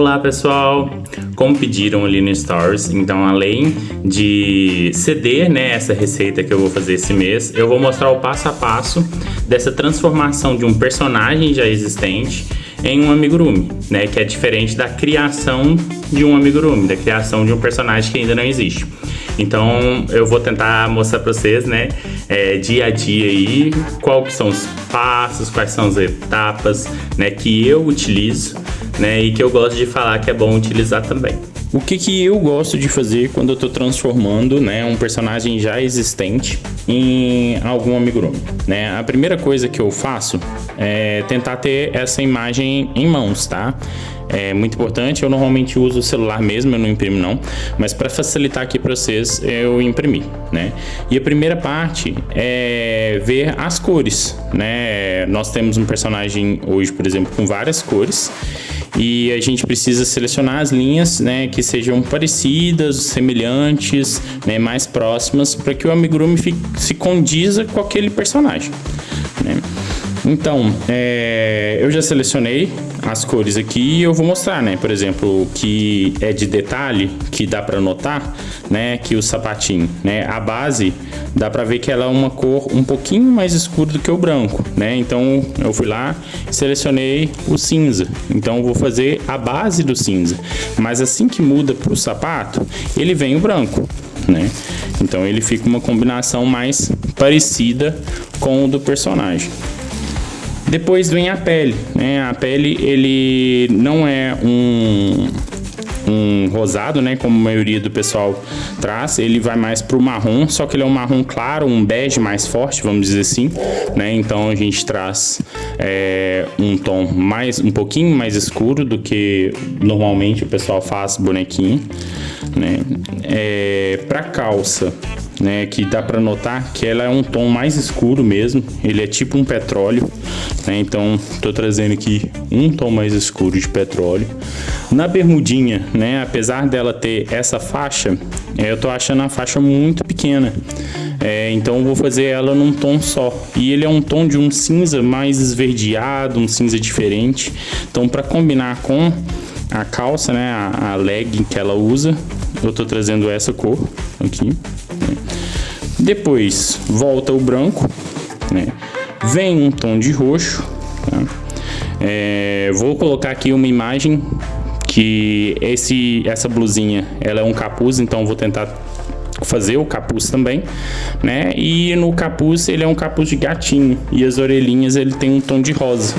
Olá pessoal, como pediram ali no Stories, então além de ceder, né, essa receita que eu vou fazer esse mês, eu vou mostrar o passo a passo dessa transformação de um personagem já existente em um amigurumi, né, que é diferente da criação de um amigurumi, da criação de um personagem que ainda não existe. Então eu vou tentar mostrar para vocês, né, dia a dia aí, quais são os passos, quais são as etapas, né, que eu utilizo, né, e que eu gosto de falar que é bom utilizar também. O que eu gosto de fazer quando eu estou transformando, né, um personagem já existente em algum amigurumi, né? A primeira coisa que eu faço é tentar ter essa imagem em mãos, tá? É muito importante, eu normalmente uso o celular mesmo, eu não imprimo não, mas para facilitar aqui para vocês, eu imprimi, né? E a primeira parte é ver as cores, né? Nós temos um personagem hoje, por exemplo, com várias cores, e a gente precisa selecionar as linhas, né, que sejam parecidas, semelhantes, né, mais próximas, para que o amigurumi se condiza com aquele personagem, né? Então, eu já selecionei as cores aqui e eu vou mostrar, né? Por exemplo, que é de detalhe, que dá para notar, né? Que o sapatinho, né? A base, dá para ver que ela é uma cor um pouquinho mais escura do que o branco, né? Então, eu fui lá e selecionei o cinza. Então, eu vou fazer a base do cinza. Mas assim que muda para o sapato, ele vem o branco, né? Então, ele fica uma combinação mais parecida com o do personagem. Depois vem a pele, né? A pele, ele não é um rosado, né? Como a maioria do pessoal traz, ele vai mais pro marrom, só que ele é um marrom claro, um bege mais forte, vamos dizer assim, né? Então a gente traz um tom um pouquinho mais escuro do que normalmente o pessoal faz bonequinho, né? Pra calça, né, que dá para notar que ela é um tom mais escuro mesmo, ele é tipo um petróleo, né? Então tô trazendo aqui um tom mais escuro de petróleo. Na bermudinha, né, apesar dela ter essa faixa, eu tô achando a faixa muito pequena, então eu vou fazer ela num tom só, e ele é um tom de um cinza mais esverdeado, um cinza diferente. Então, para combinar com a calça, né, a legging que ela usa, eu tô trazendo essa cor aqui. Depois volta o branco, né? Vem um tom de roxo, tá? Vou colocar aqui uma imagem que essa blusinha, ela é um capuz, então vou tentar fazer o capuz também, né? E no capuz ele é um capuz de gatinho e as orelhinhas ele tem um tom de rosa.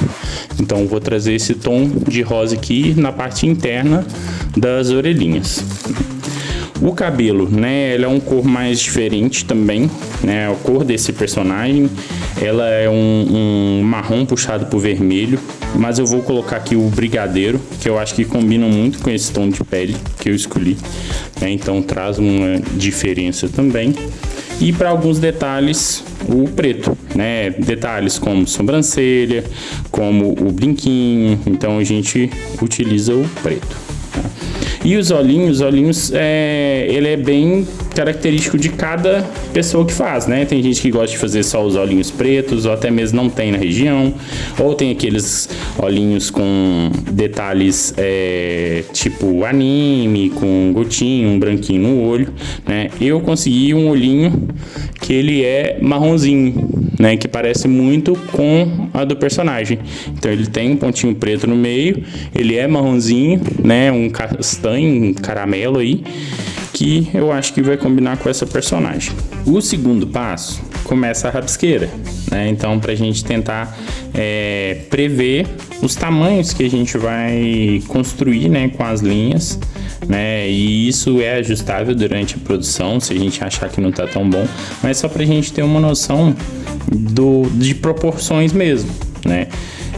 Então vou trazer esse tom de rosa aqui na parte interna das orelhinhas. O cabelo, né, ela é uma cor mais diferente também, né, a cor desse personagem, ela é um marrom puxado pro vermelho, mas eu vou colocar aqui o brigadeiro, que eu acho que combina muito com esse tom de pele que eu escolhi, né, então traz uma diferença também. E para alguns detalhes, o preto, né, detalhes como sobrancelha, como o brinquinho, então a gente utiliza o preto. E os olhinhos, ele é bem característico de cada pessoa que faz, né? Tem gente que gosta de fazer só os olhinhos pretos, ou até mesmo não tem na região, ou tem aqueles olhinhos com detalhes tipo anime, com gotinho, um branquinho no olho, né? Eu consegui um olhinho que ele é marronzinho, né, que parece muito com a do personagem. Então ele tem um pontinho preto no meio, ele é marronzinho, né, um castanho, um caramelo aí, que eu acho que vai combinar com essa personagem. O segundo passo começa a rabisqueira, né? Então pra gente tentar prever os tamanhos que a gente vai construir, né, com as linhas, né? E isso é ajustável durante a produção, se a gente achar que não tá tão bom, mas só pra gente ter uma noção de proporções mesmo, né?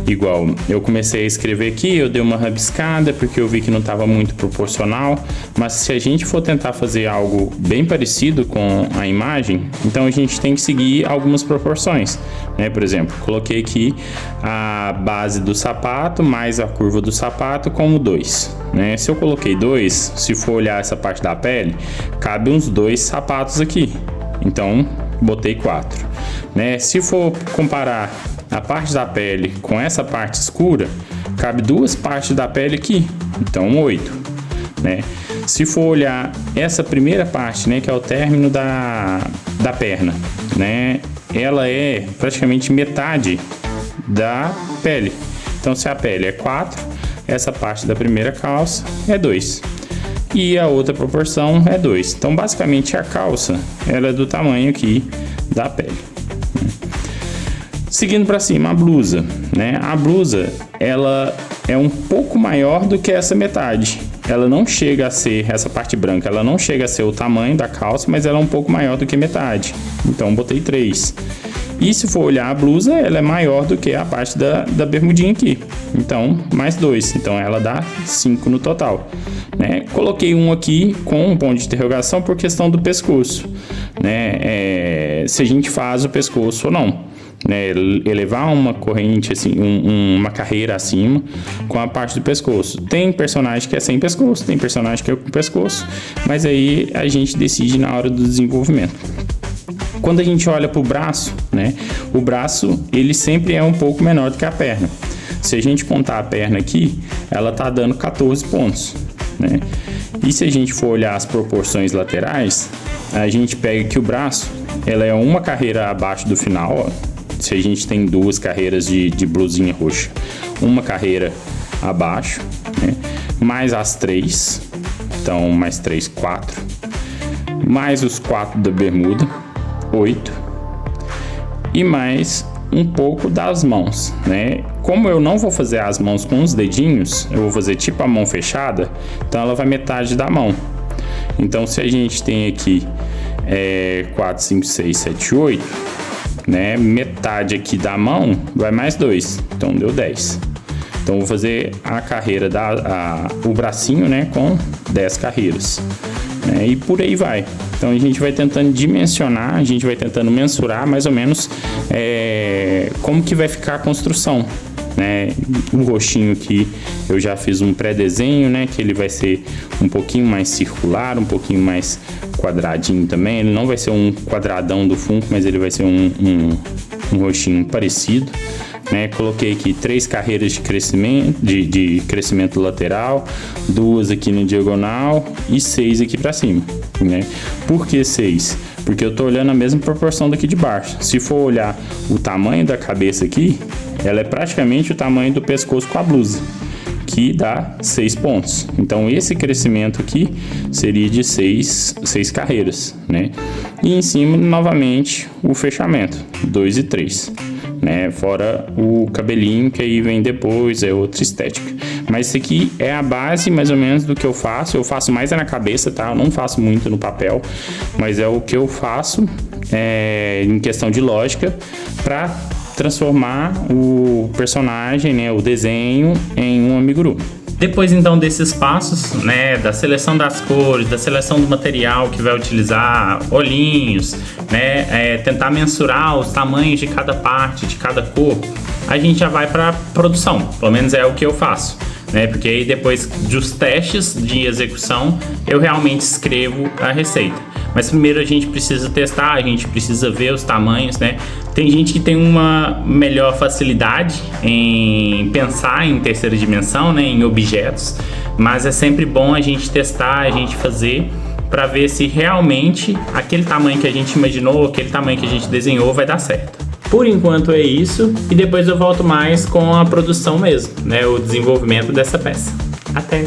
Igual, eu comecei a escrever aqui, eu dei uma rabiscada porque eu vi que não estava muito proporcional, mas se a gente for tentar fazer algo bem parecido com a imagem, então a gente tem que seguir algumas proporções, né? Por exemplo, coloquei aqui a base do sapato mais a curva do sapato como 2, né? Se eu coloquei 2, se for olhar essa parte da pele, cabe uns 2 sapatos aqui, então botei 4, né? Se for comparar a parte da pele com essa parte escura, cabe 2 partes da pele aqui, então 8, né? Se for olhar essa primeira parte, né, que é o término da perna, né, ela é praticamente metade da pele. Então, se a pele é 4, essa parte da primeira calça é 2. E a outra proporção é 2. Então, basicamente, a calça ela é do tamanho aqui da pele. Seguindo para cima, a blusa, né? A blusa, ela é um pouco maior do que essa metade. Ela não chega a ser, essa parte branca, ela não chega a ser o tamanho da calça, mas ela é um pouco maior do que metade. Então, botei 3. E se for olhar a blusa, ela é maior do que a parte da bermudinha aqui. Então, mais 2. Então, ela dá 5 no total, né? Coloquei um aqui com um ponto de interrogação por questão do pescoço, né? Se a gente faz o pescoço ou não, né? Elevar uma corrente, assim, uma carreira acima com a parte do pescoço. Tem personagem que é sem pescoço, tem personagem que é com pescoço, mas aí a gente decide na hora do desenvolvimento. Quando a gente olha para o braço, né? O braço, ele sempre é um pouco menor do que a perna. Se a gente contar a perna aqui, ela tá dando 14 pontos, né? E se a gente for olhar as proporções laterais, a gente pega que o braço, ela é uma carreira abaixo do final, ó. Se a gente tem 2 carreiras de blusinha roxa, uma carreira abaixo, né? Mais as 3, então mais 3, 4, mais os 4 da bermuda, 8, e mais um pouco das mãos, né? Como eu não vou fazer as mãos com os dedinhos, eu vou fazer tipo a mão fechada, então ela vai metade da mão. Então, se a gente tem aqui 4, 5, 6, 7, 8, né? Metade aqui da mão vai mais 2, então deu 10. Então, vou fazer a carreira, o bracinho, né? Com 10 carreiras, né? E por aí vai. Então, a gente vai tentando dimensionar, a gente vai tentando mensurar mais ou menos como que vai ficar a construção, né? O roxinho aqui eu já fiz um pré-desenho, né? Que ele vai ser um pouquinho mais circular, um pouquinho mais quadradinho também. Ele não vai ser um quadradão do Funko, mas ele vai ser um roxinho parecido, né? Coloquei aqui 3 carreiras de crescimento lateral, 2 aqui na diagonal e 6 aqui para cima, né? Por que 6? Porque eu tô olhando a mesma proporção daqui de baixo. Se for olhar o tamanho da cabeça aqui, ela é praticamente o tamanho do pescoço com a blusa, que dá 6 pontos. Então, esse crescimento aqui seria de 6 carreiras, né? E em cima, novamente, o fechamento, 2 e 3. Né? Fora o cabelinho, que aí vem depois, é outra estética. Mas isso aqui é a base, mais ou menos, do que eu faço. Eu faço mais na cabeça, tá? Eu não faço muito no papel, mas é o que eu faço em questão de lógica para transformar o personagem, né, o desenho, em um amigurumi. Depois então desses passos, né, da seleção das cores, da seleção do material que vai utilizar, olhinhos, né, tentar mensurar os tamanhos de cada parte, de cada cor, a gente já vai para produção. Pelo menos é o que eu faço, né, porque aí depois dos testes de execução eu realmente escrevo a receita. Mas primeiro a gente precisa testar, a gente precisa ver os tamanhos, né? Tem gente que tem uma melhor facilidade em pensar em terceira dimensão, né? Em objetos, mas é sempre bom a gente testar, a gente fazer para ver se realmente aquele tamanho que a gente imaginou, aquele tamanho que a gente desenhou vai dar certo. Por enquanto é isso, e depois eu volto mais com a produção mesmo, né? O desenvolvimento dessa peça. Até!